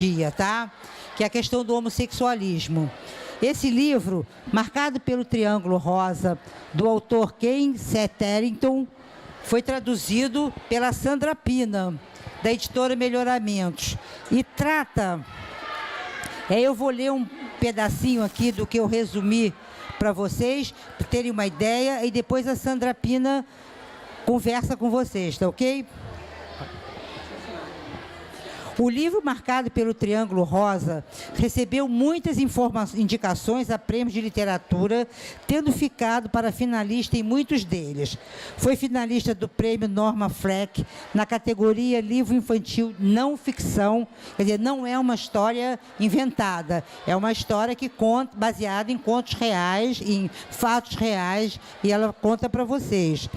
dia, tá? Que é a questão do homossexualismo. Esse livro, marcado pelo Triângulo Rosa, do autor Ken Setterington, foi traduzido pela Sandra Pina, da editora Melhoramentos. E trata... eu vou ler um pedacinho aqui do que eu resumi para vocês, para terem uma ideia, e depois a Sandra Pina conversa com vocês, tá ok? O livro, marcado pelo Triângulo Rosa, recebeu muitas indicações a prêmios de literatura, tendo ficado para finalista em muitos deles. Foi finalista do prêmio Norma Fleck, na categoria Livro Infantil Não Ficção, quer dizer, não é uma história inventada, é uma história que conta, baseada em contos reais, em fatos reais, e ela conta para vocês.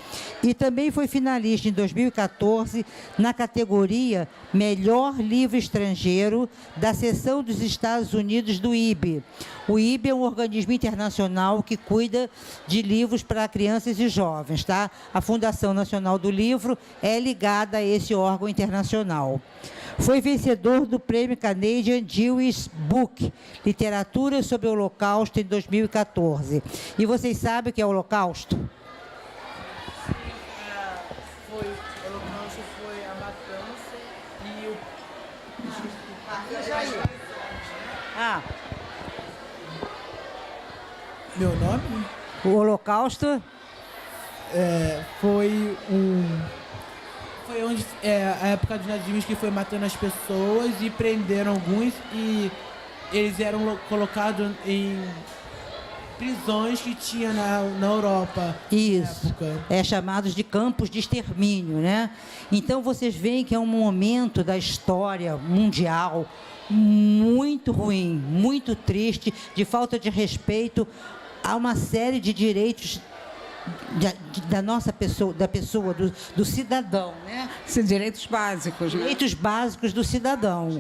E também foi finalista em 2014, na categoria Melhor Livro Estrangeiro, da seção dos Estados Unidos do IB. O IB é um organismo internacional que cuida de livros para crianças e jovens, tá? A Fundação Nacional do Livro é ligada a esse órgão internacional. Foi vencedor do Prêmio Canadian Jewish Book, Literatura sobre o Holocausto, em 2014. E vocês sabem o que é o Holocausto? Meu nome? O Holocausto? Foi onde a época dos nazistas, que foi matando as pessoas e prenderam alguns, e eles eram colocados em prisões que tinha na Europa. Isso, chamados de campos de extermínio, né? Então vocês veem que é um momento da história mundial muito ruim, muito triste, de falta de respeito a uma série de direitos da nossa pessoa, do cidadão, né? Direitos básicos, né? Direitos básicos do cidadão,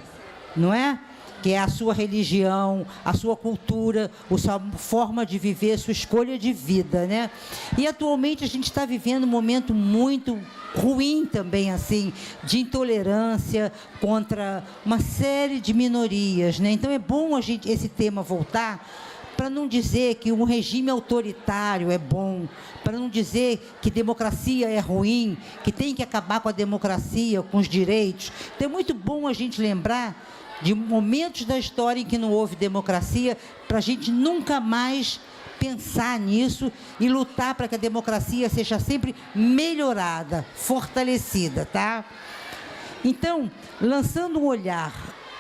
não é? Que é a sua religião, a sua cultura, a sua forma de viver, a sua escolha de vida, né? E atualmente a gente está vivendo um momento muito ruim também, assim, de intolerância contra uma série de minorias, né? Então é bom esse tema voltar, para não dizer que um regime autoritário é bom, para não dizer que democracia é ruim, que tem que acabar com a democracia, com os direitos. Então é muito bom a gente lembrar de momentos da história em que não houve democracia, para a gente nunca mais pensar nisso e lutar para que a democracia seja sempre melhorada, fortalecida, tá? Então, lançando um olhar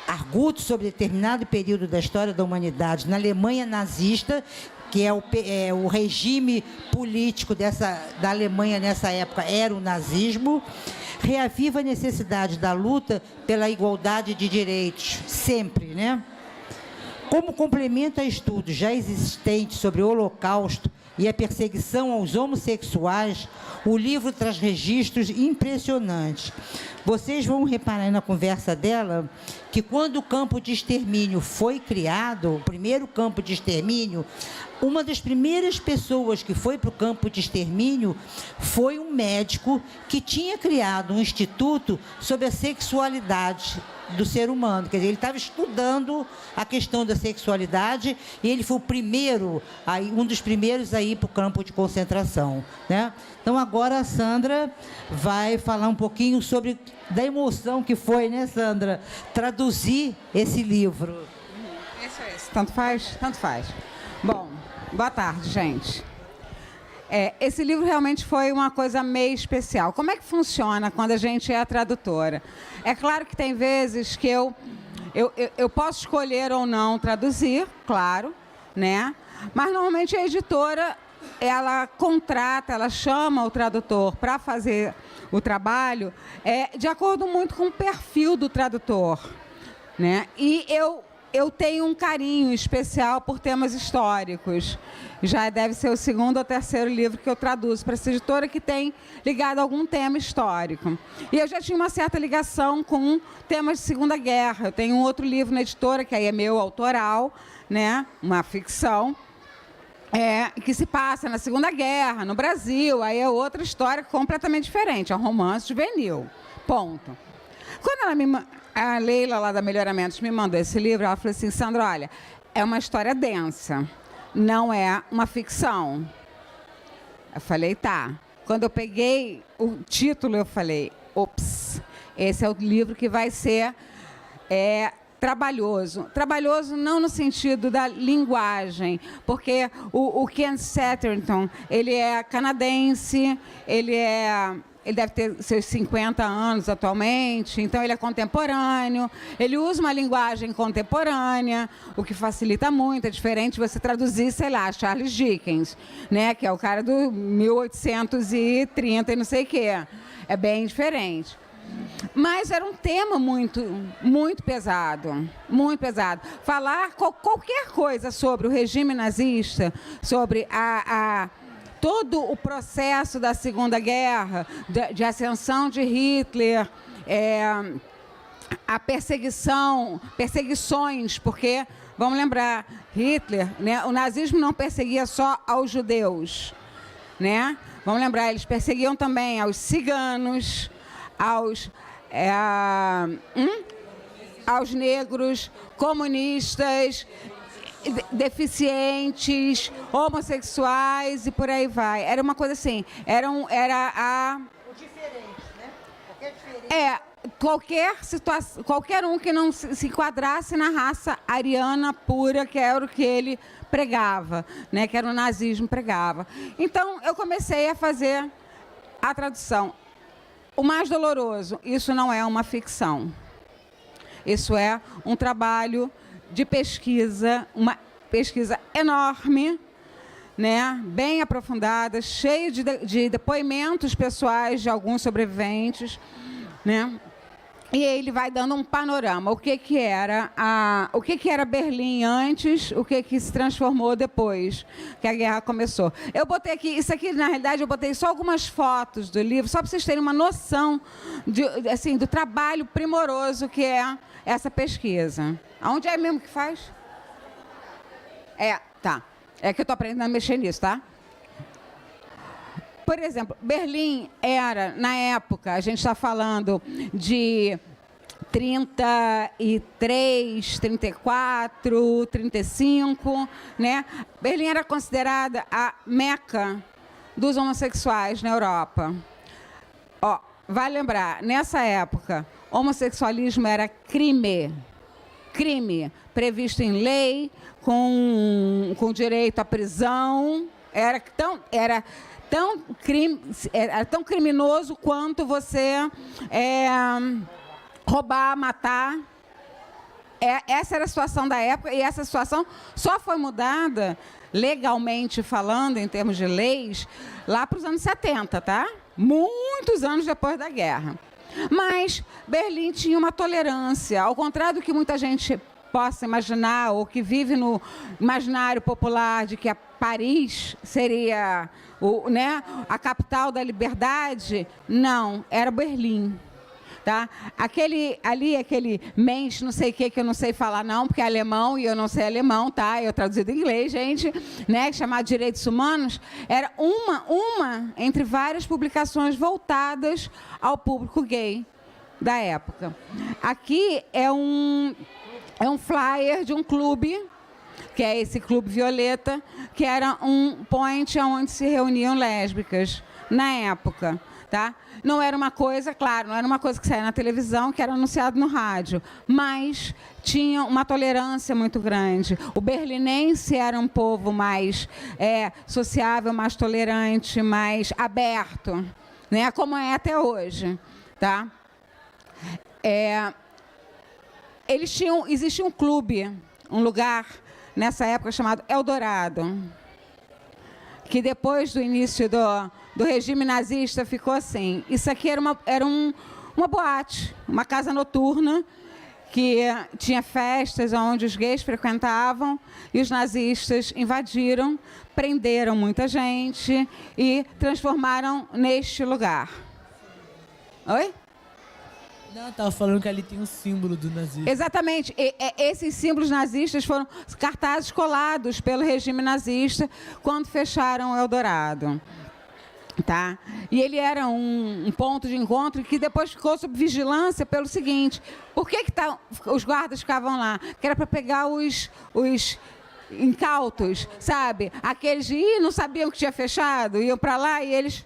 arguto sobre determinado período da história da humanidade na Alemanha nazista, que é o regime político da Alemanha nessa época, era o nazismo, reaviva a necessidade da luta pela igualdade de direitos, sempre, né? Como complemento a estudos já existentes sobre o Holocausto e a perseguição aos homossexuais, o livro traz registros impressionantes. Vocês vão reparar na conversa dela que quando o campo de extermínio foi criado, o primeiro campo de extermínio, uma das primeiras pessoas que foi para o campo de extermínio foi um médico que tinha criado um instituto sobre a sexualidade do ser humano. Quer dizer, ele estava estudando a questão da sexualidade e ele foi o primeiro, um dos primeiros a ir para o campo de concentração, né? Então, agora a Sandra vai falar um pouquinho sobre da emoção que foi, né, Sandra, traduzir esse livro. Isso é isso. Tanto faz? Tanto faz. Bom, boa tarde, gente. Esse livro realmente foi uma coisa meio especial. Como é que funciona quando a gente é tradutora? É claro que tem vezes que eu posso escolher ou não traduzir, claro, né? Mas normalmente a editora, ela contrata, ela chama o tradutor para fazer o trabalho de acordo muito com o perfil do tradutor, né? E eu tenho um carinho especial por temas históricos. Já deve ser o segundo ou terceiro livro que eu traduzo para essa editora que tem ligado a algum tema histórico. E eu já tinha uma certa ligação com temas de Segunda Guerra. Eu tenho um outro livro na editora, que aí é meu autoral, né? Uma ficção, que se passa na Segunda Guerra, no Brasil. Aí é outra história completamente diferente, é um romance juvenil. Ponto. Quando ela me A Leila, lá da Melhoramentos, me mandou esse livro. Ela falou assim, Sandra, olha, é uma história densa, não é uma ficção. Eu falei, tá. Quando eu peguei o título, eu falei, ops, esse é o livro que vai ser trabalhoso. Trabalhoso não no sentido da linguagem, porque o Ken Satterton, ele é canadense, ele deve ter seus 50 anos atualmente, então ele é contemporâneo, ele usa uma linguagem contemporânea, o que facilita muito, é diferente você traduzir, sei lá, Charles Dickens, né, que é o cara do 1830 e não sei o quê. É bem diferente. Mas era um tema muito pesado, muito pesado. Falar qualquer coisa sobre o regime nazista, sobre todo o processo da Segunda Guerra, de ascensão de Hitler, a perseguições, porque, vamos lembrar, Hitler, né, o nazismo não perseguia só aos judeus, né? Vamos lembrar, eles perseguiam também aos ciganos, aos negros, comunistas, deficientes, homossexuais e por aí vai. Era uma coisa assim, o diferente, né? Qualquer diferença. Qualquer situação, qualquer um que não se enquadrasse na raça ariana pura, que era o que ele pregava, né? Que era o nazismo pregava. Então, eu comecei a fazer a tradução. O mais doloroso, isso não é uma ficção. Isso é um trabalho de pesquisa, uma pesquisa enorme, né, bem aprofundada, cheia de depoimentos pessoais de alguns sobreviventes, né? E ele vai dando um panorama, o que era Berlim antes, o que se transformou depois que a guerra começou. Eu botei aqui, isso aqui na realidade eu botei só algumas fotos do livro, só para vocês terem uma noção do trabalho primoroso que é essa pesquisa. Aonde é mesmo que faz? Tá. É que eu estou aprendendo a mexer nisso, tá? Por exemplo, Berlim era, na época, a gente está falando de 33, 34, 35, né? Berlim era considerada a meca dos homossexuais na Europa. Vale lembrar, nessa época, homossexualismo era crime, previsto em lei, com direito à prisão, era tão criminoso quanto você roubar, matar. Essa era a situação da época, e essa situação só foi mudada, legalmente falando, em termos de leis, lá para os anos 70, tá? Muitos anos depois da guerra. Mas Berlim tinha uma tolerância, ao contrário do que muita gente possa imaginar, ou que vive no imaginário popular de que a Paris seria a capital da liberdade. Não, era Berlim. Tá? Aquele Mensch, não sei o que eu não sei falar não, porque é alemão e eu não sei alemão, tá? Eu traduzi do inglês, gente, né? Chamado Direitos Humanos, era uma entre várias publicações voltadas ao público gay da época. Aqui é um flyer de um clube, que é esse Clube Violeta, que era um point onde se reuniam lésbicas na época, tá? Não era uma coisa, claro, não era uma coisa que saía na televisão, que era anunciado no rádio, mas tinha uma tolerância muito grande. O berlinense era um povo mais sociável, mais tolerante, mais aberto, né? Como é até hoje, tá? Existia um clube, um lugar, nessa época chamado Eldorado, que depois do início do regime nazista ficou assim. Isso aqui era uma boate, uma casa noturna, que tinha festas onde os gays frequentavam, e os nazistas invadiram, prenderam muita gente e transformaram neste lugar. Oi? Não, estava falando que ali tem um símbolo do nazismo. Exatamente. Esses símbolos nazistas foram cartazes colados pelo regime nazista quando fecharam o Eldorado. Tá? E ele era um ponto de encontro que depois ficou sob vigilância pelo seguinte: por que os guardas ficavam lá? Que era para pegar os incautos, sabe? Aqueles que não sabiam que tinha fechado, iam para lá e eles...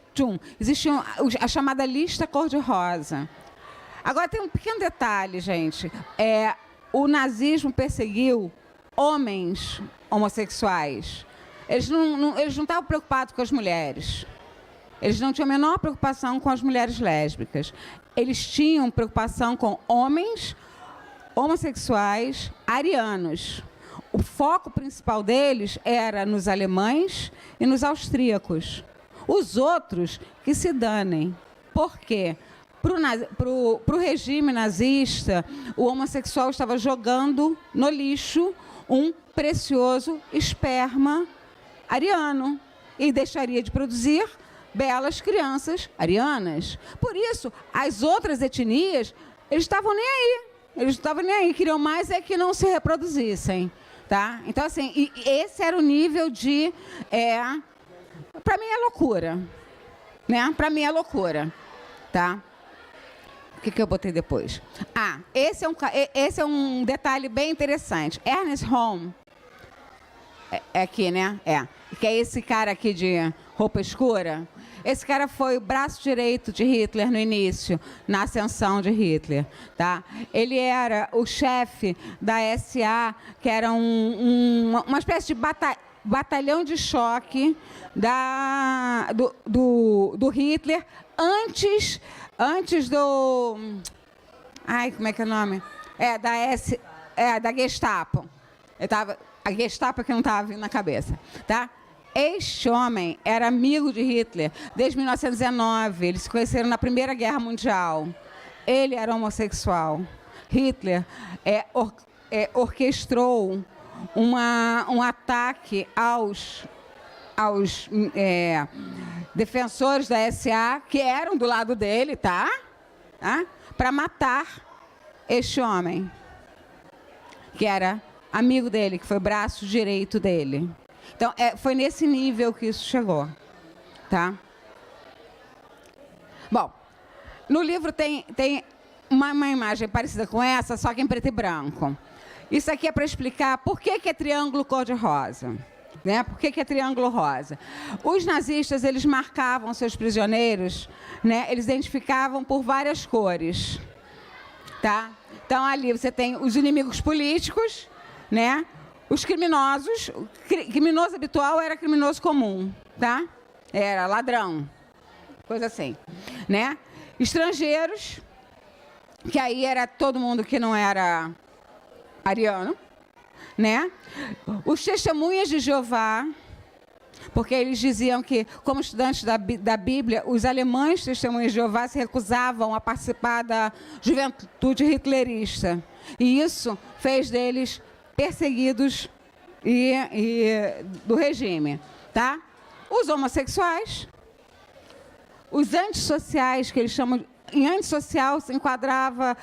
Existia a chamada lista cor-de-rosa. Agora tem um pequeno detalhe, gente. O nazismo perseguiu homens homossexuais. Eles não estavam preocupados com as mulheres. Eles não tinham a menor preocupação com as mulheres lésbicas. Eles tinham preocupação com homens homossexuais arianos. O foco principal deles era nos alemães e nos austríacos. Os outros que se danem. Por quê? Para o regime nazista, o homossexual estava jogando no lixo um precioso esperma ariano e deixaria de produzir belas crianças arianas. Por isso, as outras etnias, eles estavam nem aí. Eles não estavam nem aí, queriam mais é que não se reproduzissem. Tá? Então, assim, esse era o nível de... para mim é loucura. Né? Para mim é loucura. Tá? O que eu botei depois? Esse é um detalhe bem interessante. Ernest Holm, aqui, né? Que é esse cara aqui de roupa escura. Esse cara foi o braço direito de Hitler no início, na ascensão de Hitler. Tá? Ele era o chefe da SA, que era uma espécie de batalhão de choque do Hitler antes do... como é que é o nome? Da Gestapo. A Gestapo que não estava vindo na cabeça. Tá? Este homem era amigo de Hitler desde 1919. Eles se conheceram na Primeira Guerra Mundial. Ele era homossexual. Hitler orquestrou um ataque aos defensores da SA, que eram do lado dele, tá? Para matar este homem, que era amigo dele, que foi braço direito dele. Então, foi nesse nível que isso chegou, tá? Bom, no livro tem uma imagem parecida com essa, só que em preto e branco. Isso aqui é para explicar por que é triângulo cor-de-rosa. Né? Por que é triângulo rosa? Os nazistas, eles marcavam seus prisioneiros, né? Eles identificavam por várias cores. Tá? Então, ali você tem os inimigos políticos, né? Os criminosos. O criminoso habitual era criminoso comum, tá? Era ladrão, coisa assim, né? Estrangeiros, que aí era todo mundo que não era ariano, né? Os testemunhas de Jeová, porque eles diziam que, como estudantes da Bíblia, os alemães testemunhas de Jeová se recusavam a participar da juventude hitlerista. E isso fez deles perseguidos do regime. Tá? Os homossexuais, os antissociais, que eles chamam... Em antissocial se enquadrava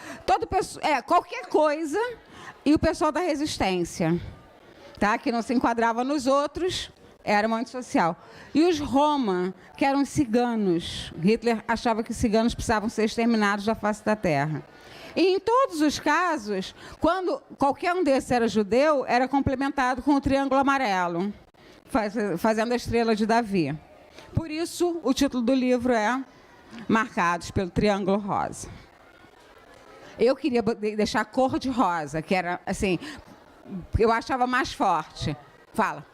qualquer coisa, e o pessoal da resistência, tá? Que não se enquadrava nos outros, era um antissocial. E os Roma, que eram ciganos. Hitler achava que ciganos precisavam ser exterminados da face da terra. E em todos os casos, quando qualquer um desses era judeu, era complementado com o triângulo amarelo, fazendo a estrela de Davi. Por isso, o título do livro é Marcados pelo Triângulo Rosa. Eu queria deixar cor de rosa, que era, assim, eu achava mais forte. Fala.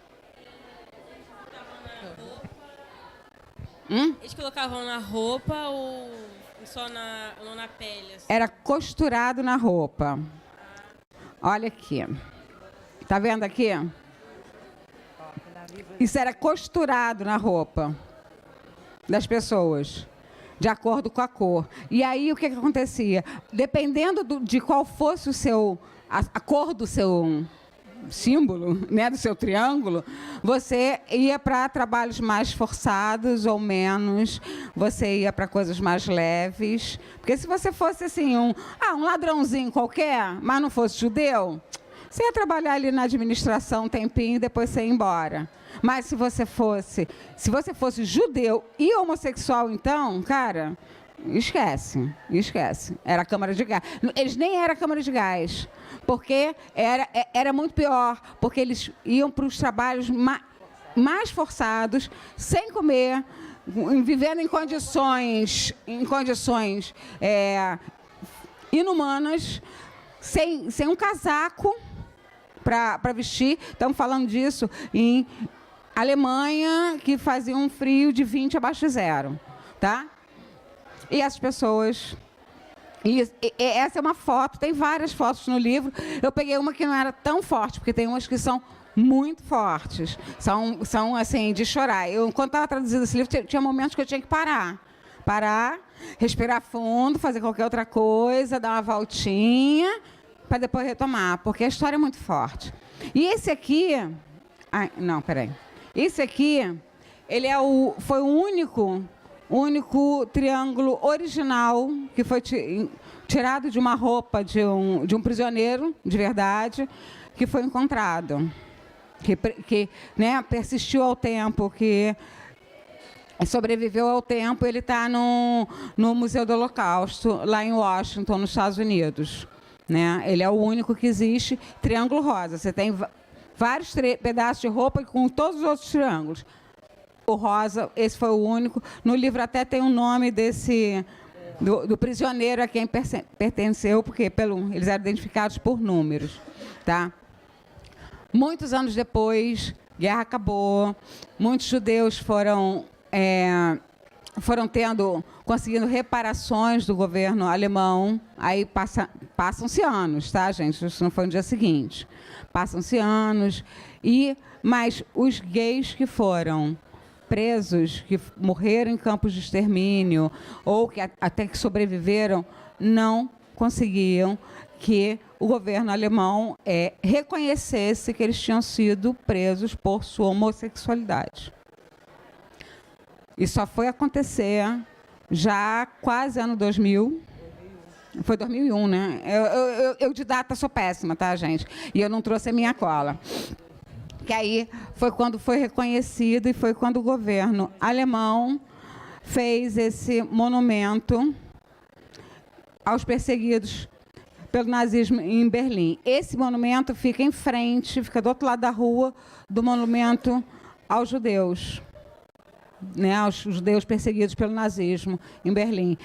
Eles colocavam na roupa ou só na pele? Assim? Era costurado na roupa. Olha aqui. Tá vendo aqui? Isso era costurado na roupa das pessoas, de acordo com a cor. E aí, o que acontecia? Dependendo de qual fosse a cor do seu símbolo, né, do seu triângulo, você ia para trabalhos mais forçados ou menos, você ia para coisas mais leves. Porque se você fosse assim, um ladrãozinho qualquer, mas não fosse judeu, Você ia trabalhar ali na administração um tempinho e depois você ia embora. Mas se você fosse judeu e homossexual, então, cara, esquece. Era a Câmara de Gás. Eles nem eram a Câmara de Gás, porque era muito pior, porque eles iam para os trabalhos mais forçados, sem comer, vivendo em condições inumanas, sem um casaco para vestir. Estamos falando disso em Alemanha, que fazia um frio de 20 abaixo de zero, tá? E as pessoas... essa é uma foto, tem várias fotos no livro. Eu peguei uma que não era tão forte, porque tem umas que são muito fortes. São assim, de chorar. Enquanto estava traduzindo esse livro, tinha momentos que eu tinha que parar, respirar fundo, fazer qualquer outra coisa, dar uma voltinha, para depois retomar, porque a história é muito forte. E esse aqui... não, peraí. Esse aqui, ele foi o único triângulo original que foi tirado de uma roupa de um prisioneiro, de verdade, que foi encontrado. Que né, persistiu ao tempo, que sobreviveu ao tempo. Ele está no Museu do Holocausto, lá em Washington, nos Estados Unidos. Né? Ele é o único que existe, triângulo rosa. Você tem vários pedaços de roupa com todos os outros triângulos. O rosa, esse foi o único. No livro até tem o nome do prisioneiro a quem pertenceu, porque eles eram identificados por números. Tá? Muitos anos depois, guerra acabou, muitos judeus foram conseguindo reparações do governo alemão. Aí passam-se anos, tá, gente? Isso não foi no dia seguinte. Passam-se anos. Mas os gays que foram presos, que morreram em campos de extermínio, ou que até que sobreviveram, não conseguiam que o governo alemão reconhecesse que eles tinham sido presos por sua homossexualidade. E só foi acontecer já quase ano 2000. Foi 2001, né? Eu de data sou péssima, tá, gente? E eu não trouxe a minha cola. Que aí foi quando foi reconhecido e foi quando o governo alemão fez esse monumento aos perseguidos pelo nazismo em Berlim. Esse monumento fica em frente, fica do outro lado da rua, do monumento aos judeus, né, aos judeus perseguidos pelo nazismo em Berlim.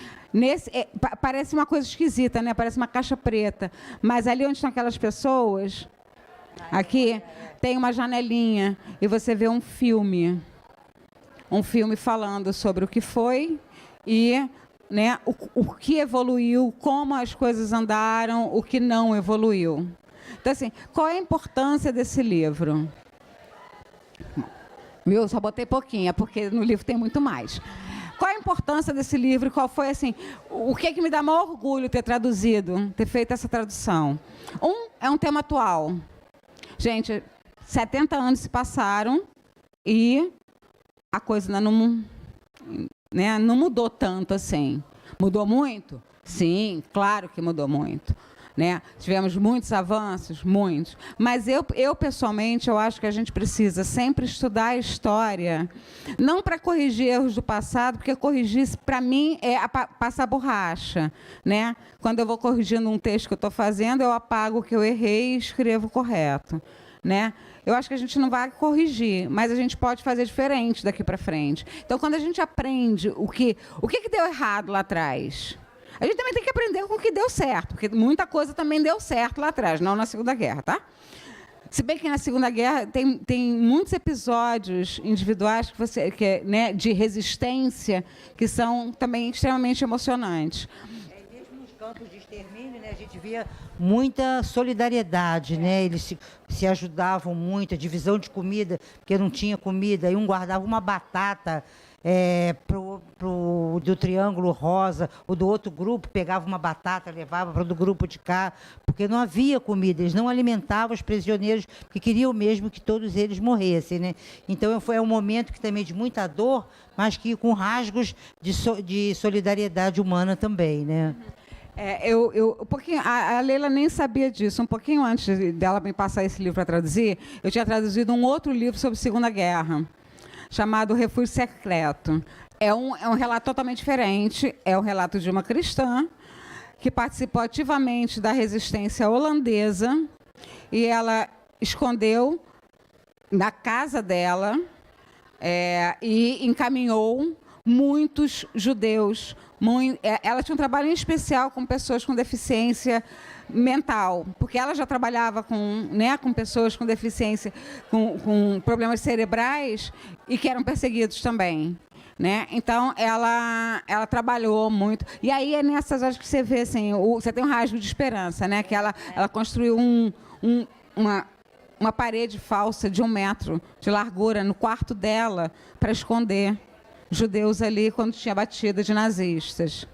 Parece uma coisa esquisita, né? Parece uma caixa preta, mas ali onde estão aquelas pessoas, aqui, tem uma janelinha e você vê um filme falando sobre o que foi e, né, o que evoluiu, como as coisas andaram, o que não evoluiu. Então, assim, qual é a importância desse livro? Eu só botei pouquinho, porque no livro tem muito mais. Qual a importância desse livro? Qual foi, assim, o que me dá maior orgulho ter traduzido, ter feito essa tradução? É um tema atual. Gente, 70 anos se passaram e a coisa ainda não mudou tanto assim. Mudou muito? Sim, claro que mudou muito. Né? Tivemos muitos avanços, muitos. Mas eu pessoalmente, eu acho que a gente precisa sempre estudar a história, não para corrigir erros do passado, porque corrigir, para mim, é passar borracha. Né? Quando eu vou corrigindo um texto que eu estou fazendo, eu apago o que eu errei e escrevo correto. Né? Eu acho que a gente não vai corrigir, mas a gente pode fazer diferente daqui para frente. Então, quando a gente aprende o que deu errado lá atrás, a gente também tem que aprender com o que deu certo, porque muita coisa também deu certo lá atrás, não na Segunda Guerra, tá? Se bem que na Segunda Guerra tem muitos episódios individuais né, de resistência que são também extremamente emocionantes. Mesmo nos campos de extermínio, né, a gente via muita solidariedade, né? Eles se ajudavam muito, a divisão de comida, porque não tinha comida, e um guardava uma batata do triângulo rosa, o do outro grupo pegava uma batata, levava para o do grupo de cá, porque não havia comida, eles não alimentavam os prisioneiros, porque queriam mesmo que todos eles morressem, né? Então foi um momento que também de muita dor, mas que com rasgos de solidariedade humana também, né? Um pouquinho, a Leila nem sabia disso. Um pouquinho antes dela me passar esse livro para traduzir, eu tinha traduzido um outro livro sobre a Segunda Guerra, chamado Refúgio Secreto. É um relato totalmente diferente. É um relato de uma cristã que participou ativamente da resistência holandesa e ela escondeu na casa dela e encaminhou muitos judeus. Ela tinha um trabalho em especial com pessoas com deficiência mental, porque ela já trabalhava com pessoas com deficiência, com problemas cerebrais e que eram perseguidos também. Né? Então, ela trabalhou muito. E aí é nessas horas que você vê, assim, você tem um rasgo de esperança, né? Que ela construiu uma parede falsa de 1 metro de largura no quarto dela para esconder judeus ali quando tinha batida de nazistas.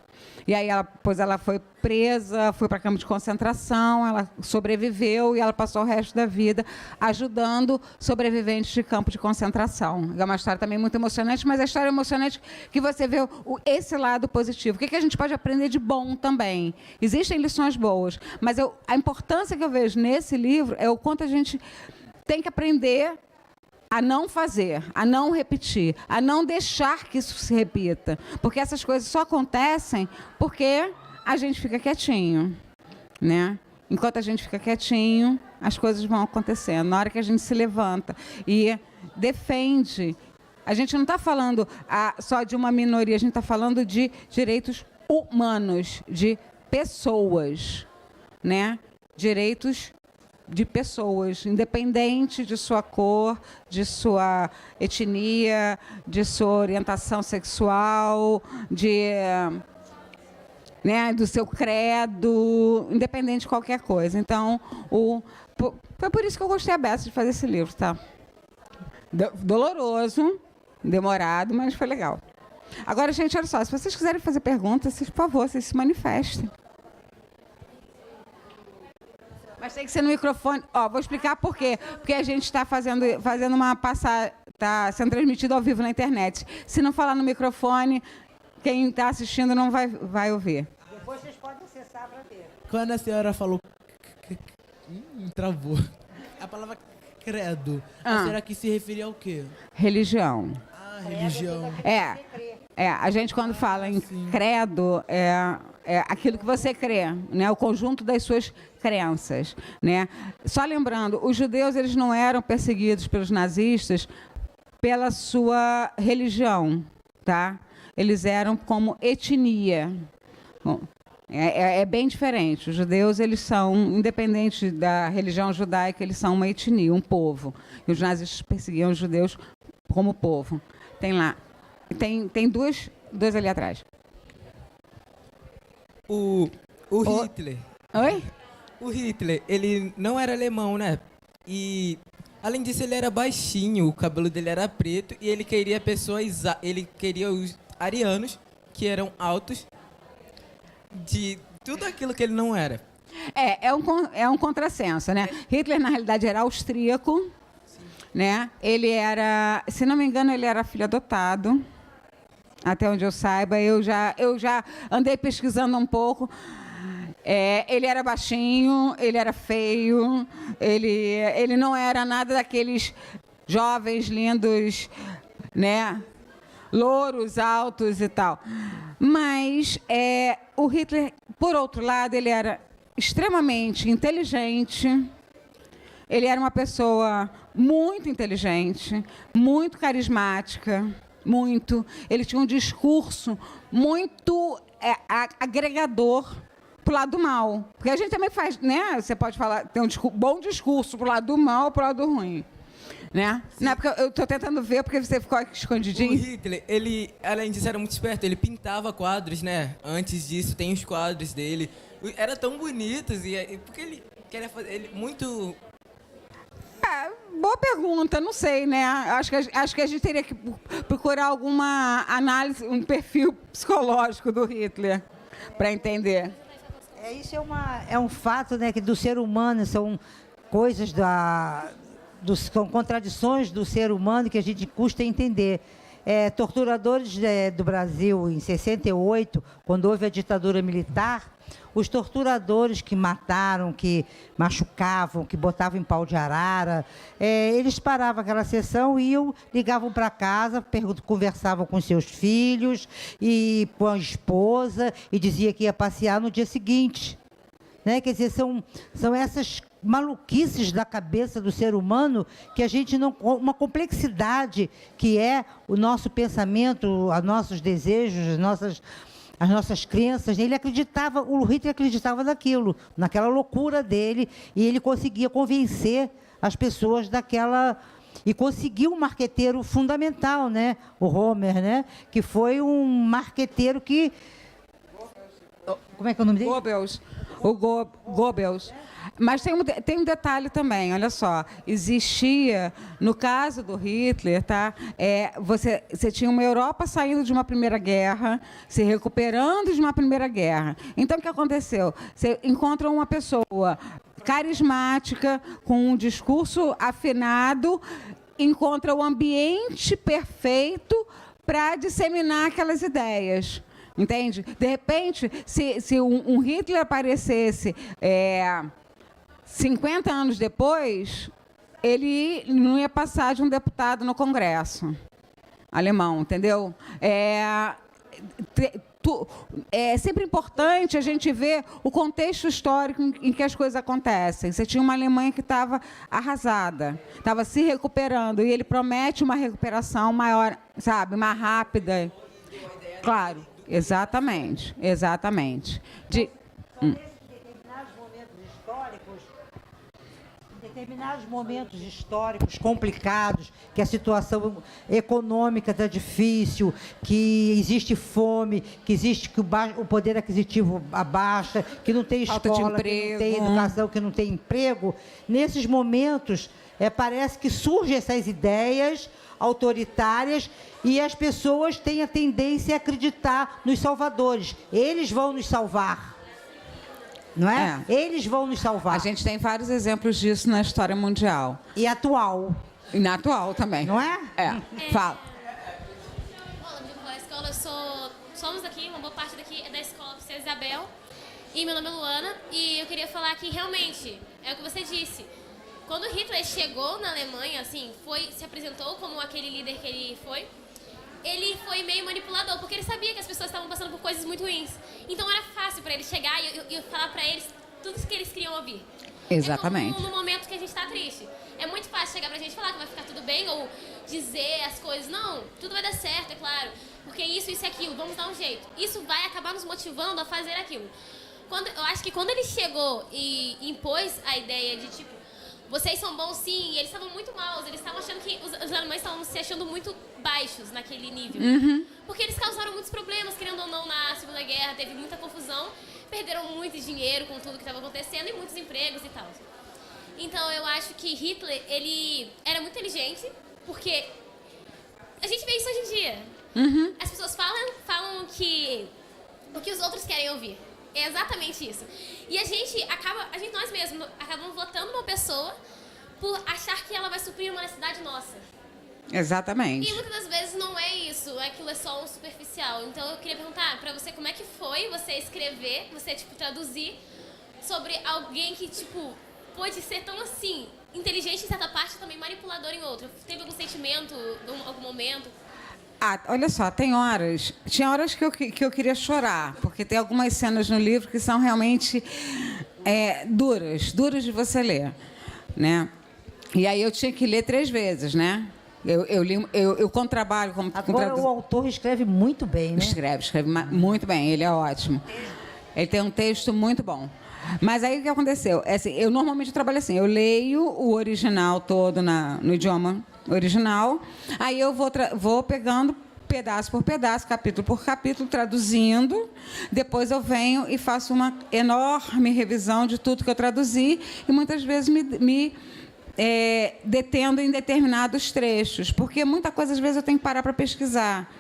E aí ela foi presa, foi para a campo de concentração, ela sobreviveu e ela passou o resto da vida ajudando sobreviventes de campo de concentração. É uma história também muito emocionante, mas é a história emocionante que você vê esse lado positivo. O que a gente pode aprender de bom também? Existem lições boas, mas a importância que eu vejo nesse livro é o quanto a gente tem que aprender a não fazer, a não repetir, a não deixar que isso se repita. Porque essas coisas só acontecem porque a gente fica quietinho, né? Enquanto a gente fica quietinho, as coisas vão acontecendo. Na hora que a gente se levanta e defende, a gente não está falando só de uma minoria, a gente está falando de direitos humanos, de pessoas, né? Direitos de pessoas, independente de sua cor, de sua etnia, de sua orientação sexual, do seu credo, independente de qualquer coisa. Então, foi por isso que eu gostei a beça de fazer esse livro, tá? Doloroso, demorado, mas foi legal. Agora, gente, olha só, se vocês quiserem fazer perguntas, por favor, vocês se manifestem. Mas tem que ser no microfone. Vou explicar por quê. Porque a gente está fazendo uma passagem, está sendo transmitido ao vivo na internet. Se não falar no microfone, quem está assistindo não vai ouvir. Depois vocês podem acessar para ver. Quando a senhora falou... travou. A palavra credo. A senhora que se referia ao quê? Religião. Religião. A gente quando fala em credo, é aquilo que você crê, né? O conjunto das suas crenças, né? Só lembrando, os judeus eles não eram perseguidos pelos nazistas pela sua religião, tá? Eles eram como etnia. Bom, é bem diferente. Os judeus eles são, independente da religião judaica, eles são uma etnia, um povo. E os nazistas perseguiam os judeus como povo. Tem lá. Tem dois ali atrás. O Hitler. Oi? O Hitler, ele não era alemão, né? E, além disso, ele era baixinho, o cabelo dele era preto e ele queria ele queria os arianos, que eram altos, de tudo aquilo que ele não era. É um contrassenso, né? Hitler, na realidade, era austríaco, né? Ele era, se não me engano, ele era filho adotado. Até onde eu saiba, eu já andei pesquisando um pouco. Ele era baixinho, ele era feio, ele não era nada daqueles jovens lindos, né? Louros, altos e tal. Mas o Hitler, por outro lado, ele era extremamente inteligente. Ele era uma pessoa muito inteligente, muito carismática. Muito. Ele tinha um discurso muito agregador pro lado do mal. Porque a gente também faz, né? Você pode falar, tem um bom discurso pro lado do mal, pro lado do ruim. Né? Não é porque eu estou tentando ver porque você ficou aqui escondidinho. O Hitler, ele, além disso, era muito esperto. Ele pintava quadros, né? Antes disso, tem os quadros dele. Eram tão bonitos porque ele queria fazer... Ele muito... Boa pergunta, não sei, né? Acho que a gente teria que procurar alguma análise, um perfil psicológico do Hitler para entender. Isso é um fato, né, que do ser humano são coisas são contradições do ser humano que a gente custa entender. torturadores do Brasil, em 68, quando houve a ditadura militar, os torturadores que mataram, que machucavam, que botavam em pau de arara, eles paravam aquela sessão, iam, ligavam para casa, conversavam com seus filhos e com a esposa e dizia que ia passear no dia seguinte. Né? Quer dizer, são essas maluquices da cabeça do ser humano que a gente não... Uma complexidade que é o nosso pensamento, os nossos desejos, as nossas crenças. O Hitler acreditava naquilo, naquela loucura dele, e ele conseguia convencer as pessoas daquela... E conseguiu um marqueteiro fundamental, né? O Rommel, né? Que foi um marqueteiro que... Como é que é o nome dele? Goebbels. O Goebbels. Mas tem um detalhe também, olha só. Existia, no caso do Hitler, tá? Você tinha uma Europa saindo de uma primeira guerra, se recuperando de uma primeira guerra. Então, o que aconteceu? Você encontra uma pessoa carismática, com um discurso afinado, encontra o ambiente perfeito para disseminar aquelas ideias. Entende? De repente, se um Hitler aparecesse 50 anos depois, ele não ia passar de um deputado no Congresso alemão, entendeu? É sempre importante a gente ver o contexto histórico em que as coisas acontecem. Você tinha uma Alemanha que estava arrasada, estava se recuperando, e ele promete uma recuperação maior, sabe, mais rápida. Claro. Exatamente, exatamente. Em determinados momentos históricos complicados, que a situação econômica está difícil, que existe fome, que o poder aquisitivo abaixa, que não tem escola, que não tem educação, que não tem emprego, nesses momentos parece que surgem essas ideias autoritárias e as pessoas têm a tendência a acreditar nos salvadores. Eles vão nos salvar. Não é? Eles vão nos salvar. A gente tem vários exemplos disso na história mundial. E atual. E na atual também. Não é? Fala. Olá, a escola, somos aqui, uma boa parte daqui é da escola Princesa Isabel. E meu nome é Luana. E eu queria falar que realmente, é o que você disse. Quando Hitler chegou na Alemanha, assim, se apresentou como aquele líder que ele foi meio manipulador, porque ele sabia que as pessoas estavam passando por coisas muito ruins. Então era fácil para ele chegar e falar para eles tudo o que eles queriam ouvir. Exatamente. É como no momento que a gente está triste. É muito fácil chegar pra gente e falar que vai ficar tudo bem, ou dizer as coisas, não, tudo vai dar certo, é claro, porque isso e aquilo, vamos dar um jeito. Isso vai acabar nos motivando a fazer aquilo. Eu acho que quando ele chegou e impôs a ideia de, tipo, vocês são bons sim, e eles estavam muito maus, eles estavam achando que os alemães estavam se achando muito baixos naquele nível. Porque eles causaram muitos problemas, querendo ou não, na Segunda Guerra, teve muita confusão, perderam muito dinheiro com tudo que estava acontecendo e muitos empregos e tal. Então eu acho que Hitler, ele era muito inteligente, porque a gente vê isso hoje em dia. As pessoas falam que o que os outros querem ouvir. É exatamente isso. E nós mesmos acabamos votando uma pessoa por achar que ela vai suprir uma necessidade nossa. Exatamente. E muitas das vezes não é isso, aquilo é só um superficial. Então eu queria perguntar pra você como é que foi você escrever, você traduzir sobre alguém que pode ser tão assim, inteligente em certa parte e também manipulador em outra. Teve algum sentimento, algum momento? Olha só, tinha horas que eu queria chorar, porque tem algumas cenas no livro que são realmente duras de você ler, né? E aí eu tinha que ler 3 vezes, né? Eu quando trabalho como Agora o autor escreve muito bem, né? Escreve muito bem, ele é ótimo. Ele tem um texto muito bom. Mas aí o que aconteceu? Eu normalmente trabalho assim, eu leio o original todo no idioma original, aí eu vou pegando pedaço por pedaço, capítulo por capítulo, traduzindo, depois eu venho e faço uma enorme revisão de tudo que eu traduzi e muitas vezes me detendo em determinados trechos, porque muita coisa às vezes eu tenho que parar para pesquisar.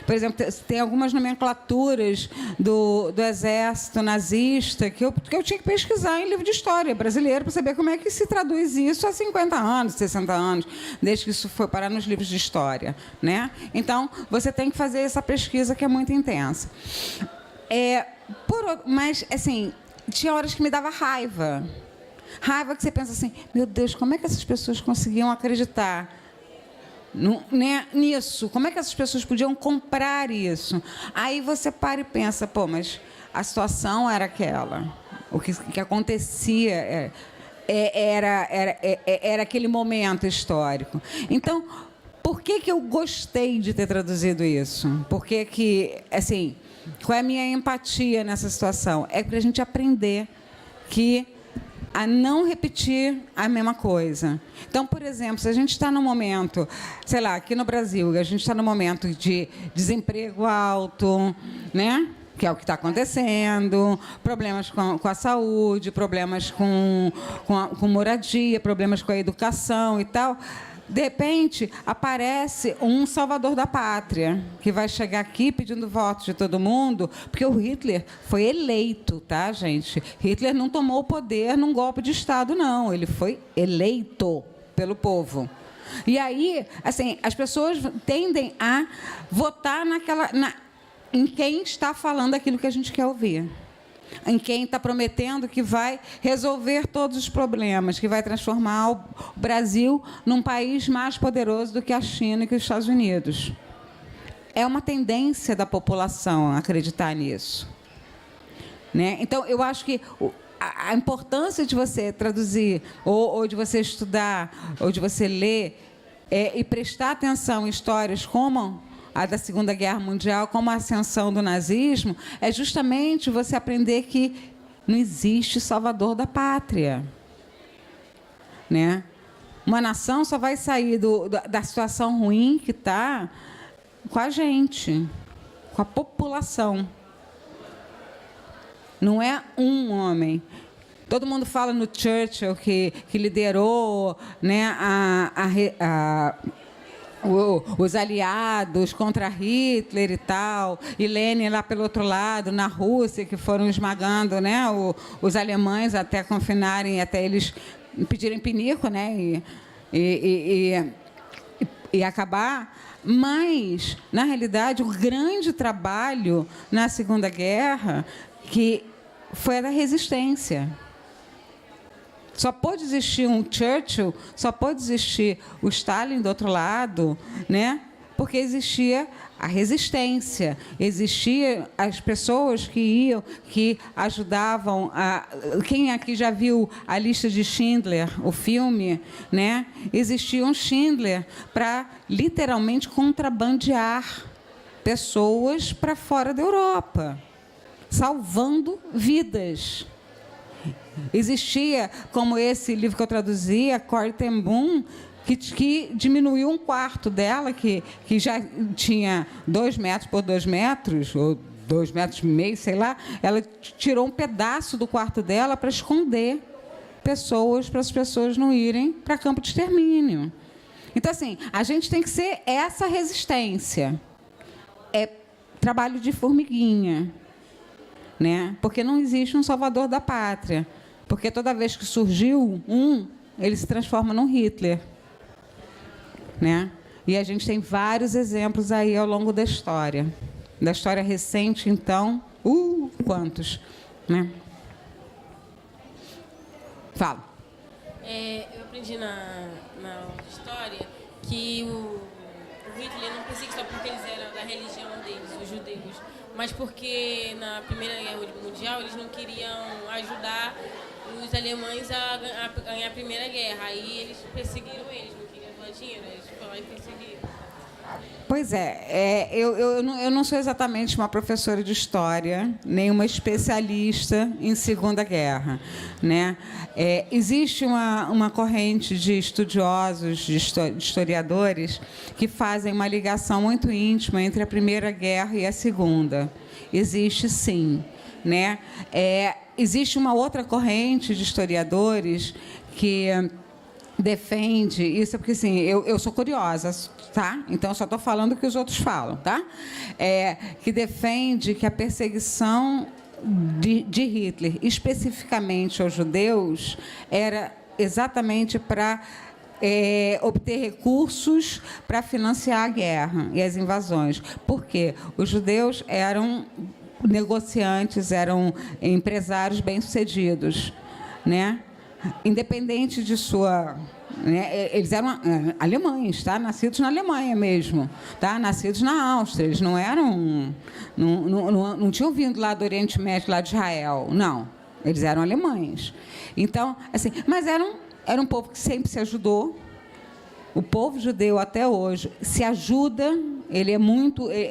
Por exemplo, tem algumas nomenclaturas do exército nazista que eu tinha que pesquisar em livro de história brasileiro para saber como é que se traduz isso há 50 anos, 60 anos, desde que isso foi parar nos livros de história, né? Então, você tem que fazer essa pesquisa que é muito intensa. Mas, assim, tinha horas que me dava raiva. Raiva que você pensa assim, meu Deus, como é que essas pessoas conseguiam acreditar nisso? Como é que essas pessoas podiam comprar isso? Aí você para e pensa, pô, mas a situação era aquela. O que acontecia era aquele momento histórico. Então, por que eu gostei de ter traduzido isso? Porque que, assim, qual é a minha empatia nessa situação? É para a gente aprender a não repetir a mesma coisa. Então, por exemplo, se a gente está no momento, sei lá, aqui no Brasil, a gente está no momento de desemprego alto, né? Que é o que está acontecendo, problemas com a saúde, problemas com moradia, problemas com a educação e tal. De repente, aparece um salvador da pátria, que vai chegar aqui pedindo votos de todo mundo, porque o Hitler foi eleito, tá, gente? Hitler não tomou o poder num golpe de Estado, não. Ele foi eleito pelo povo. E aí, assim, as pessoas tendem a votar em quem está falando aquilo que a gente quer ouvir. Em quem está prometendo que vai resolver todos os problemas, que vai transformar o Brasil num país mais poderoso do que a China e que os Estados Unidos. É uma tendência da população a acreditar nisso, né? Então, eu acho que a importância de você traduzir, ou de você estudar, ou de você ler, e prestar atenção em histórias como a da Segunda Guerra Mundial, como a ascensão do nazismo, é justamente você aprender que não existe salvador da pátria, né? Uma nação só vai sair da situação ruim que está com a gente, com a população. Não é um homem. Todo mundo fala no Churchill que liderou, né, os aliados contra Hitler e tal, e Lenin lá pelo outro lado, na Rússia, que foram esmagando, né, os alemães até confinarem, até eles pedirem pinico, né, e acabar. Mas, na realidade, o grande trabalho na Segunda Guerra que foi a da resistência. Só pôde existir um Churchill, só pôde existir o Stalin do outro lado, né? Porque existia a resistência, existia as pessoas que ajudavam a... Quem aqui já viu A Lista de Schindler, o filme, né? Existia um Schindler para, literalmente, contrabandear pessoas para fora da Europa, salvando vidas. Existia, como esse livro que eu traduzi, a Corrie ten Boom, que diminuiu um quarto dela, que já tinha 2 metros por 2 metros, ou 2,5 metros, sei lá. Ela tirou um pedaço do quarto dela para esconder pessoas, para as pessoas não irem para campo de extermínio. Então, assim, a gente tem que ser essa resistência. É trabalho de formiguinha, né? Porque não existe um salvador da pátria. Porque toda vez que surgiu ele se transforma num Hitler, né? E a gente tem vários exemplos aí ao longo da história. Da história recente, então, quantos, né? Fala. Eu aprendi na história que o Hitler não perseguia só porque eles eram da religião deles, os judeus, mas porque na Primeira Guerra Mundial eles não queriam ajudar os alemães a ganhar a Primeira Guerra. Aí eles perseguiram eles, não queriam doar dinheiro, eles foram lá e perseguiram. Pois eu não sou exatamente uma professora de história, nem uma especialista em Segunda Guerra, né? Existe uma corrente de estudiosos, de historiadores, que fazem uma ligação muito íntima entre a Primeira Guerra e a Segunda. Existe, sim, né? Existe uma outra corrente de historiadores que defende isso, porque assim, eu sou curiosa, tá? Então eu só estou falando o que os outros falam, tá? Que defende que a perseguição de Hitler, especificamente aos judeus, era exatamente para obter recursos para financiar a guerra e as invasões. Por quê? Os judeus eram negociantes, eram empresários bem-sucedidos, né? Independente de sua... Né? Eles eram alemães, tá? Nascidos na Alemanha mesmo, tá? Nascidos na Áustria. Eles não eram... Não tinham vindo lá do Oriente Médio, lá de Israel. Não. Eles eram alemães. Então, assim... Mas era um povo que sempre se ajudou. O povo judeu, até hoje, se ajuda. Ele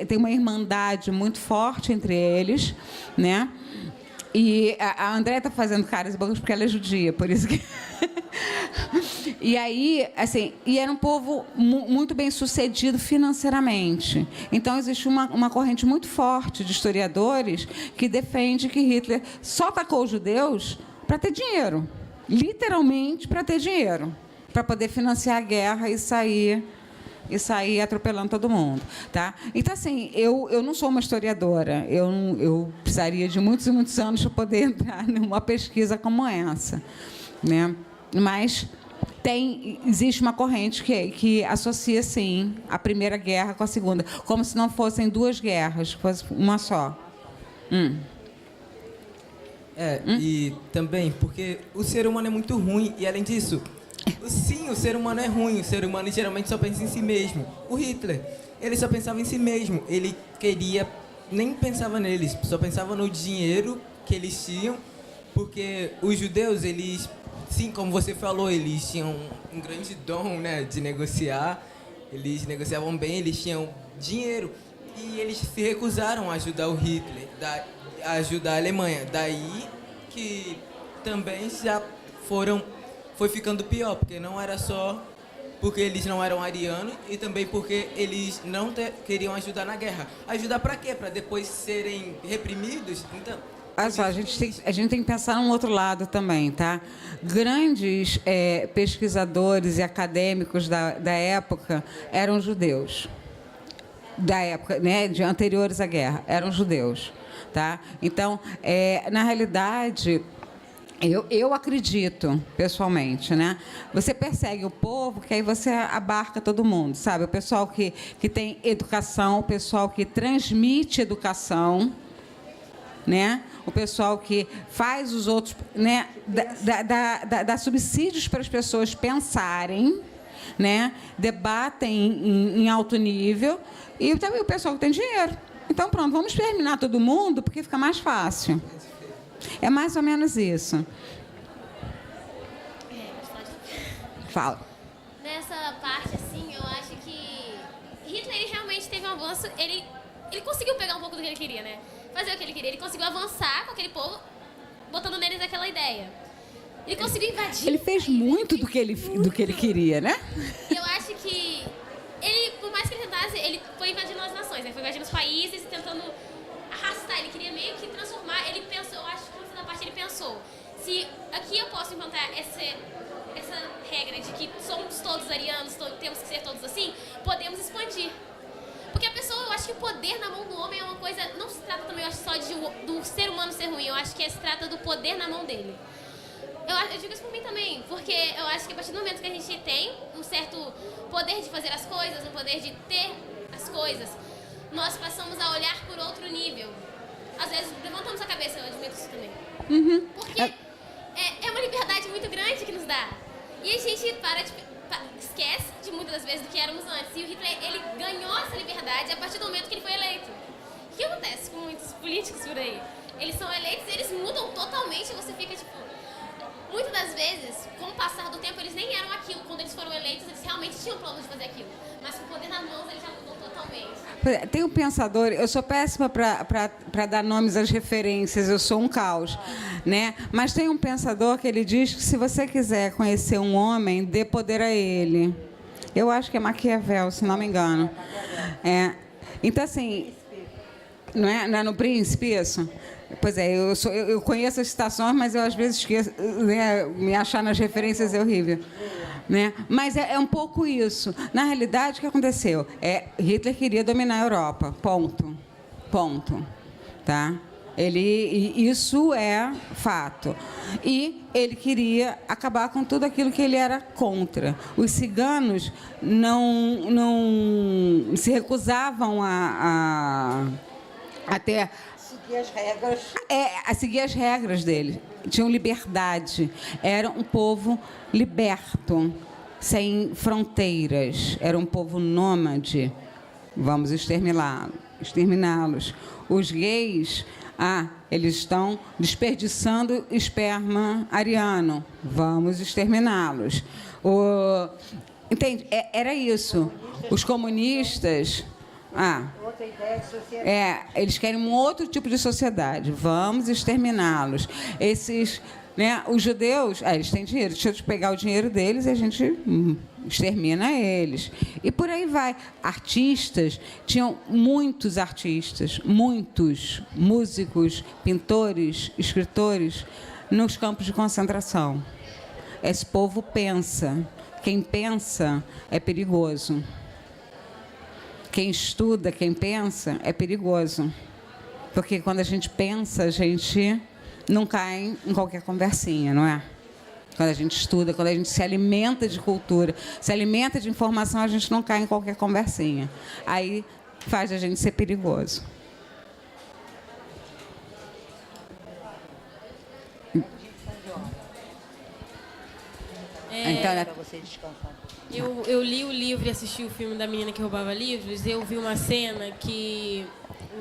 tem uma irmandade muito forte entre eles, né? E a Andréia está fazendo caras e bocas porque ela é judia, por isso que... E aí, assim, era um povo muito bem sucedido financeiramente. Então, existe uma corrente muito forte de historiadores que defende que Hitler só atacou os judeus para ter dinheiro. Literalmente para ter dinheiro. Para poder financiar a guerra e sair atropelando todo mundo, tá? Então, assim, eu não sou uma historiadora. Eu precisaria de muitos e muitos anos para poder entrar numa pesquisa como essa, né? Mas existe uma corrente que associa, sim, a Primeira Guerra com a Segunda, como se não fossem duas guerras, fosse uma só. E também porque o ser humano é muito ruim, e além disso, sim, o ser humano é ruim, o ser humano geralmente só pensa em si mesmo. O Hitler, ele só pensava em si mesmo, ele nem pensava neles, só pensava no dinheiro que eles tinham, porque os judeus, eles, sim, como você falou, eles tinham um grande dom, né, de negociar, eles negociavam bem, eles tinham dinheiro, e eles se recusaram a ajudar o Hitler, a ajudar a Alemanha. Daí que também já foi ficando pior, porque não era só porque eles não eram arianos e também porque eles não queriam ajudar na guerra. Ajudar para quê? Para depois serem reprimidos? Então, olha só, a gente tem que pensar num outro lado também, tá? Grandes pesquisadores e acadêmicos da época eram judeus. Da época, né, de anteriores à guerra, eram judeus, tá? Então, na realidade, eu acredito, pessoalmente, né? Você persegue o povo, que aí você abarca todo mundo, sabe? O pessoal que tem educação, o pessoal que transmite educação, né? O pessoal que faz os outros, né? Dá subsídios para as pessoas pensarem, né? Debatem em alto nível, e também o pessoal que tem dinheiro. Então, pronto, vamos exterminar todo mundo, porque fica mais fácil. É mais ou menos isso. Fala. Nessa parte, assim, eu acho que Hitler, ele realmente teve um avanço, ele conseguiu pegar um pouco do que ele queria, né? Fazer o que ele queria. Ele conseguiu avançar com aquele povo, botando neles aquela ideia. Ele conseguiu invadir. Ele fez muito do que ele queria, né? Eu acho que ele, por mais que ele tentasse, ele foi invadindo as nações, né? Foi invadindo os países e tentando arrastar. Ele queria meio que transformar. Ele pensou, eu acho que nessa parte ele pensou, se aqui eu posso implantar essa regra de que somos todos arianos, temos que ser todos assim, podemos expandir. Porque a pessoa, eu acho que o poder na mão do homem é uma coisa, não se trata também, eu acho, só do ser humano ser ruim, eu acho que se trata do poder na mão dele. Eu digo isso por mim também, porque eu acho que a partir do momento que a gente tem um certo poder de fazer as coisas, um poder de ter as coisas, nós passamos a olhar por outro nível. Às vezes levantamos a cabeça, eu admito isso também. Porque é uma liberdade muito grande que nos dá. E a gente esquece de muitas das vezes do que éramos antes. E o Hitler, ele ganhou essa liberdade a partir do momento que ele foi eleito. O que acontece com muitos políticos por aí? Eles são eleitos e eles mudam totalmente e você fica tipo... Muitas das vezes, com o passar do tempo, eles nem eram aquilo. Quando eles foram eleitos, eles realmente tinham plano de fazer aquilo. Mas com o poder nas mãos, eles já mudam totalmente. Tem um pensador, eu sou péssima para dar nomes às referências, eu sou um caos, né? Mas tem um pensador que ele diz que se você quiser conhecer um homem, dê poder a ele. Eu acho que é Maquiavel, se não me engano. Então, assim, não é no Príncipe isso? Pois é, eu conheço as citações, mas eu às vezes esqueço, né, me achar nas referências é horrível. Né? Mas é um pouco isso. Na realidade, o que aconteceu? Hitler queria dominar a Europa. Ponto. Ponto. Tá? Isso é fato. E ele queria acabar com tudo aquilo que ele era contra. Os ciganos não se recusavam a ter... Seguir as regras. A seguir as regras dele. Tinham liberdade. Era um povo liberto, sem fronteiras. Era um povo nômade. Vamos exterminá-los. Os gays, eles estão desperdiçando esperma ariano. Vamos exterminá-los. Entende? Era isso. Os comunistas... Outra ideia de sociedade. Eles querem um outro tipo de sociedade. Vamos exterminá-los. Os judeus, eles têm dinheiro. Deixa eu pegar o dinheiro deles e a gente extermina eles. E por aí vai. Artistas, tinham muitos artistas, muitos músicos, pintores, escritores, nos campos de concentração. Esse povo pensa. Quem pensa é perigoso. Quem estuda, quem pensa, é perigoso. Porque quando a gente pensa, a gente não cai em qualquer conversinha, não é? Quando a gente estuda, quando a gente se alimenta de cultura, se alimenta de informação, a gente não cai em qualquer conversinha. Aí faz a gente ser perigoso. Para você descansar. Eu li o livro e assisti o filme da menina que roubava livros. Eu vi uma cena que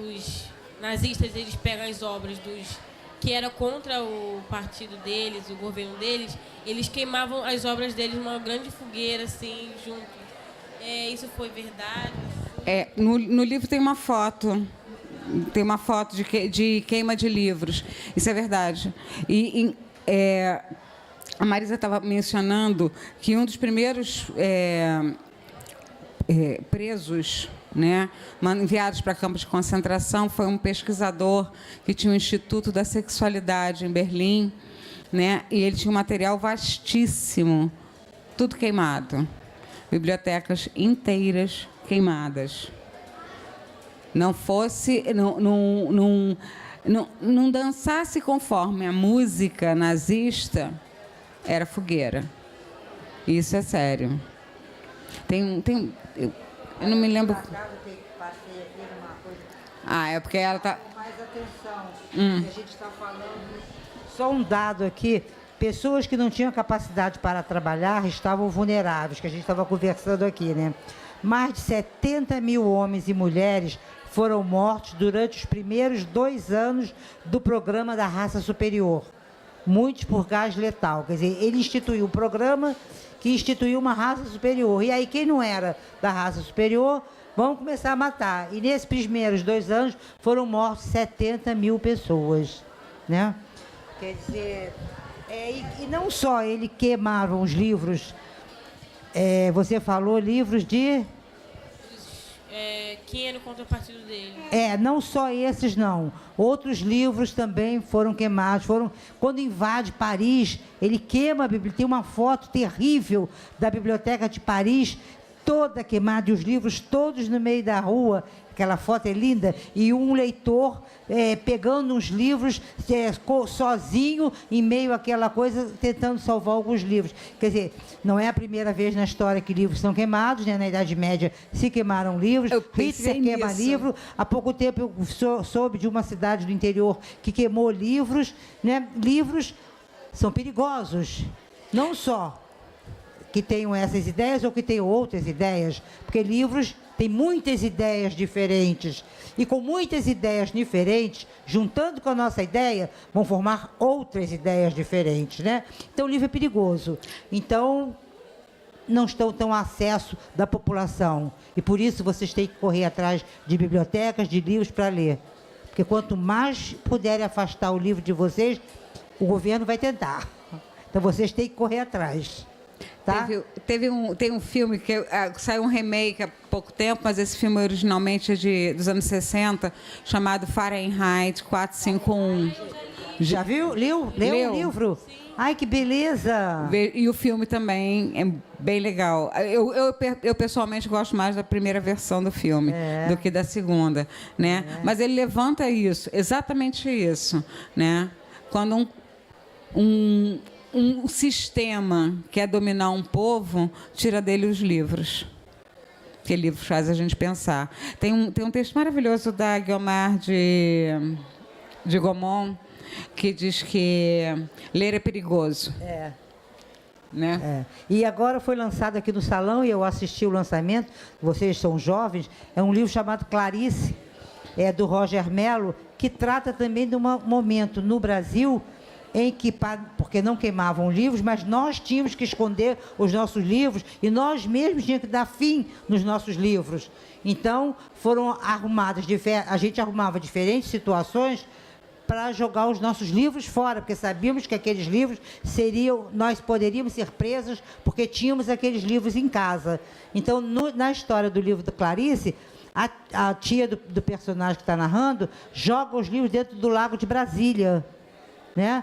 os nazistas, eles pegam as obras que era contra o partido deles, o governo deles, eles queimavam as obras deles numa grande fogueira, assim, junto. Isso foi verdade? No livro tem uma foto. Tem uma foto de queima de livros. Isso é verdade. A Marisa estava mencionando que um dos primeiros presos, né, enviados para campos de concentração, foi um pesquisador que tinha um Instituto da Sexualidade em Berlim, né, e ele tinha um material vastíssimo, tudo queimado. Bibliotecas inteiras queimadas. Não dançasse conforme a música nazista, era fogueira. Isso é sério. Eu não me lembro. É porque ela está... Mais atenção. A gente está falando... Só um dado aqui. Pessoas que não tinham capacidade para trabalhar estavam vulneráveis, que a gente estava conversando aqui, né? Mais de 70 mil homens e mulheres foram mortos durante os primeiros 2 anos do programa da raça superior. Muitos por gás letal. Quer dizer, ele instituiu um programa que instituiu uma raça superior. E aí, quem não era da raça superior, vão começar a matar. E nesses primeiros 2 anos, foram mortos 70 mil pessoas. Né? Quer dizer, e não só ele queimavam os livros, você falou livros de... Quem era contra o partido dele. Não só esses, não. Outros livros também foram queimados. Quando invade Paris, ele queima a biblioteca. Tem uma foto terrível da biblioteca de Paris, toda queimada, e os livros todos no meio da rua. Aquela foto é linda. E um leitor pegando uns livros sozinho, em meio àquela coisa, tentando salvar alguns livros. Quer dizer, não é a primeira vez na história que livros são queimados, né? Na Idade Média se queimaram livros. Hitler queima livro. Há pouco tempo eu soube de uma cidade do interior que queimou livros. Né? Livros são perigosos. Não só que tenham essas ideias ou que tenham outras ideias, porque livros têm muitas ideias diferentes. E com muitas ideias diferentes, juntando com a nossa ideia, vão formar outras ideias diferentes, né? Então, o livro é perigoso. Então, não estão tão acesso da população. E, por isso, vocês têm que correr atrás de bibliotecas, de livros para ler. Porque, quanto mais puderem afastar o livro de vocês, o governo vai tentar. Então, vocês têm que correr atrás. Tá? Tem um filme que saiu um remake há pouco tempo, mas esse filme originalmente é dos anos 60, chamado Fahrenheit 451. Já viu? Leu o livro? Sim. Ai, que beleza! E o filme também é bem legal. Eu pessoalmente gosto mais da primeira versão do filme do que da segunda, né? Mas ele levanta isso, exatamente isso, né? Quando um sistema quer dominar um povo, tira dele os livros. Que livro faz a gente pensar. Tem um texto maravilhoso da Guiomar de Gaumont, que diz que ler é perigoso. Né? E agora foi lançado aqui no salão, e eu assisti o lançamento, vocês são jovens, é um livro chamado Clarice, do Roger Mello, que trata também de um momento no Brasil em que, porque não queimavam livros, mas nós tínhamos que esconder os nossos livros e nós mesmos tínhamos que dar fim nos nossos livros. Então, foram arrumadas, a gente arrumava diferentes situações para jogar os nossos livros fora, porque sabíamos que aqueles livros nós poderíamos ser presos porque tínhamos aqueles livros em casa. Então, na história do livro da Clarice, a tia do personagem que está narrando joga os livros dentro do Lago de Brasília, né?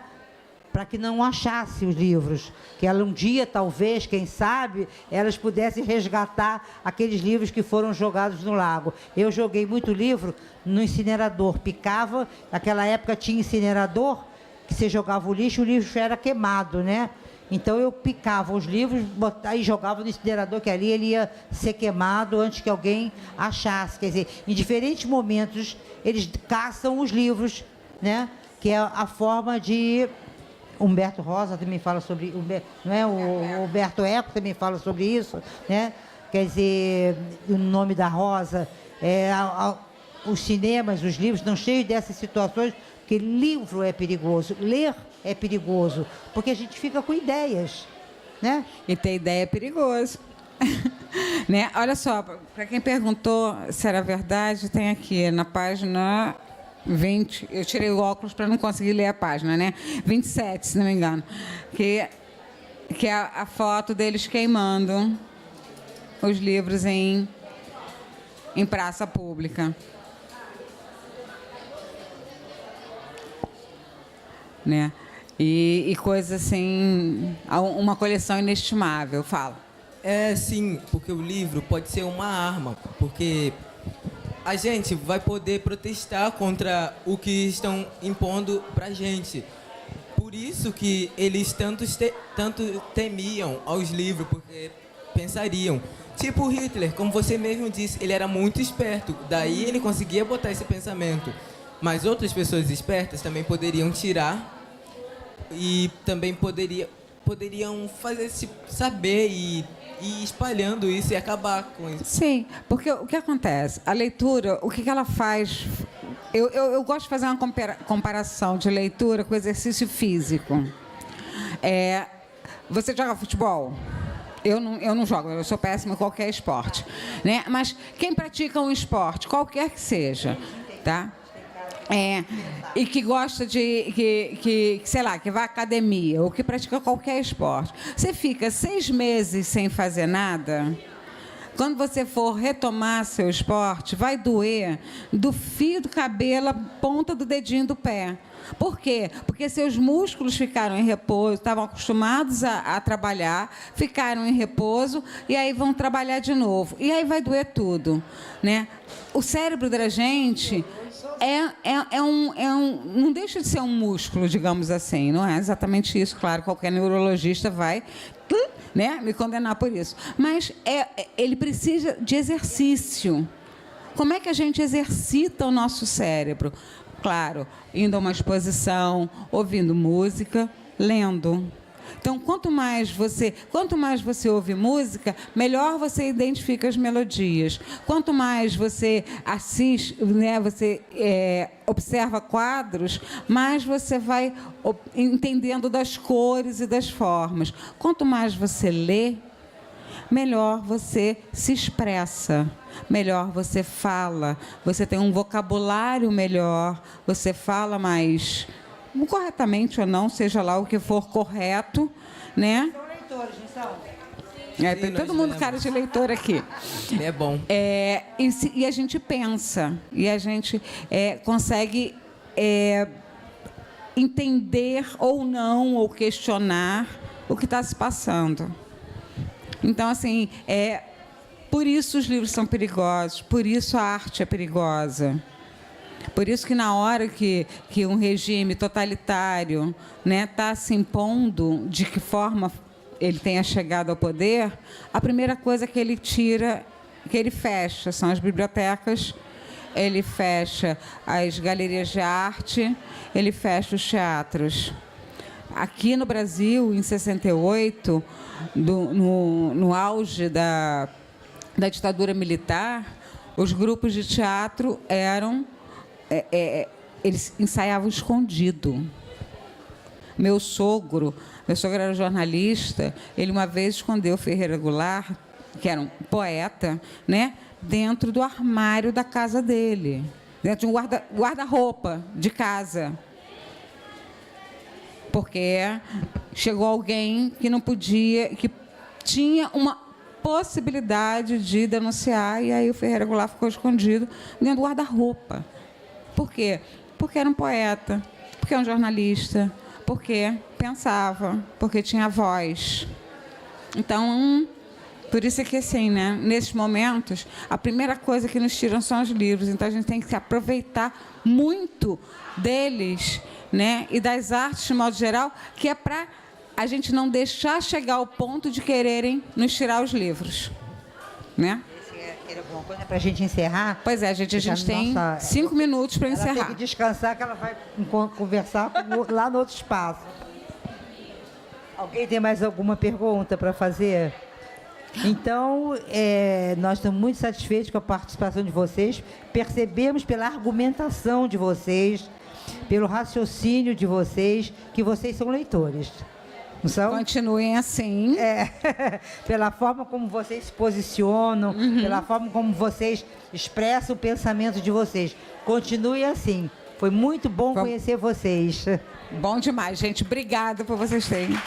Para que não achasse os livros, que ela um dia, talvez, quem sabe, elas pudessem resgatar aqueles livros que foram jogados no lago. Eu joguei muito livro no incinerador, picava, naquela época tinha incinerador, que você jogava o livro era queimado, né? Então eu picava os livros e jogava no incinerador, que ali ele ia ser queimado antes que alguém achasse. Quer dizer, em diferentes momentos, eles caçam os livros, né? Que é a forma de... Humberto Rosa também fala sobre... Não é? O Humberto Eco também fala sobre isso, né? Quer dizer, o nome da Rosa, os cinemas, os livros estão cheios dessas situações, porque livro é perigoso, ler é perigoso, porque a gente fica com ideias, né? E ter ideia é perigoso. Né? Olha só, para quem perguntou se era verdade, tem aqui na página 20, eu tirei o óculos para não conseguir ler a página, né? 27, se não me engano, que é a foto deles queimando os livros em praça pública. Né? E coisa assim, uma coleção inestimável. Fala. Sim, porque o livro pode ser uma arma, porque a gente vai poder protestar contra o que estão impondo pra gente. Por isso que eles tanto temiam aos livros, porque pensariam. Tipo o Hitler, como você mesmo disse, ele era muito esperto, daí ele conseguia botar esse pensamento. Mas outras pessoas espertas também poderiam tirar e também poderiam fazer-se saber e ir espalhando isso e acabar com isso. Sim, porque o que acontece? A leitura, o que ela faz... Eu gosto de fazer uma comparação de leitura com exercício físico. Você joga futebol? Eu não jogo, eu sou péssima em qualquer esporte. Né? Mas quem pratica um esporte, qualquer que seja, tá? E que gosta sei lá, que vai à academia ou que pratica qualquer esporte. Você fica 6 meses sem fazer nada. Quando você for retomar seu esporte, vai doer do fio do cabelo à ponta do dedinho do pé. Por quê? Porque seus músculos ficaram em repouso, estavam acostumados a trabalhar, ficaram em repouso e aí vão trabalhar de novo. E aí vai doer tudo, né? O cérebro da gente não deixa de ser um músculo, digamos assim. Não é exatamente isso, claro, qualquer neurologista vai, né, me condenar por isso. Mas ele precisa de exercício. Como é que a gente exercita o nosso cérebro? Claro, indo a uma exposição, ouvindo música, lendo. Então, quanto mais você ouve música, melhor você identifica as melodias. Quanto mais você assiste, né, você observa quadros, mais você vai entendendo das cores e das formas. Quanto mais você lê, melhor você se expressa, melhor você fala, você tem um vocabulário melhor, você fala mais corretamente ou não, seja lá o que for correto, né? São leitores, não são? Tem todo mundo cara de leitor aqui. É bom. E a gente pensa, e a gente consegue entender ou não, ou questionar o que está se passando. Então, assim, por isso os livros são perigosos, por isso a arte é perigosa. Por isso que na hora que um regime totalitário, né, está se impondo de que forma ele tenha chegado ao poder, a primeira coisa que ele tira, que ele fecha, são as bibliotecas, ele fecha as galerias de arte, ele fecha os teatros. Aqui no Brasil, em 68, no auge da ditadura militar, os grupos de teatro eles ensaiavam escondido. Meu sogro era jornalista, ele uma vez escondeu Ferreira Goulart, que era um poeta, né, dentro do armário da casa dele, dentro de um guarda-roupa de casa. Porque chegou alguém que não podia, que tinha uma possibilidade de denunciar, e aí o Ferreira Goulart ficou escondido dentro do guarda-roupa. Por quê? Porque era um poeta, porque era um jornalista, porque pensava, porque tinha voz. Então, por isso é que, assim, né, nesses momentos, a primeira coisa que nos tiram são os livros. Então, a gente tem que aproveitar muito deles, né, e das artes, de modo geral, que é para a gente não deixar chegar ao ponto de quererem nos tirar os livros. Né? Quer alguma coisa para a gente encerrar? Pois é, a gente tem 5 minutos para encerrar. Ela tem que descansar, que ela vai conversar lá no outro espaço. Alguém tem mais alguma pergunta para fazer? Então, nós estamos muito satisfeitos com a participação de vocês. Percebemos pela argumentação de vocês, pelo raciocínio de vocês, que vocês são leitores. Não são? Continuem assim. Pela forma como vocês se posicionam, pela forma como vocês expressam o pensamento de vocês. Continuem assim. Foi muito bom conhecer vocês. Bom demais, gente. Obrigada por vocês terem.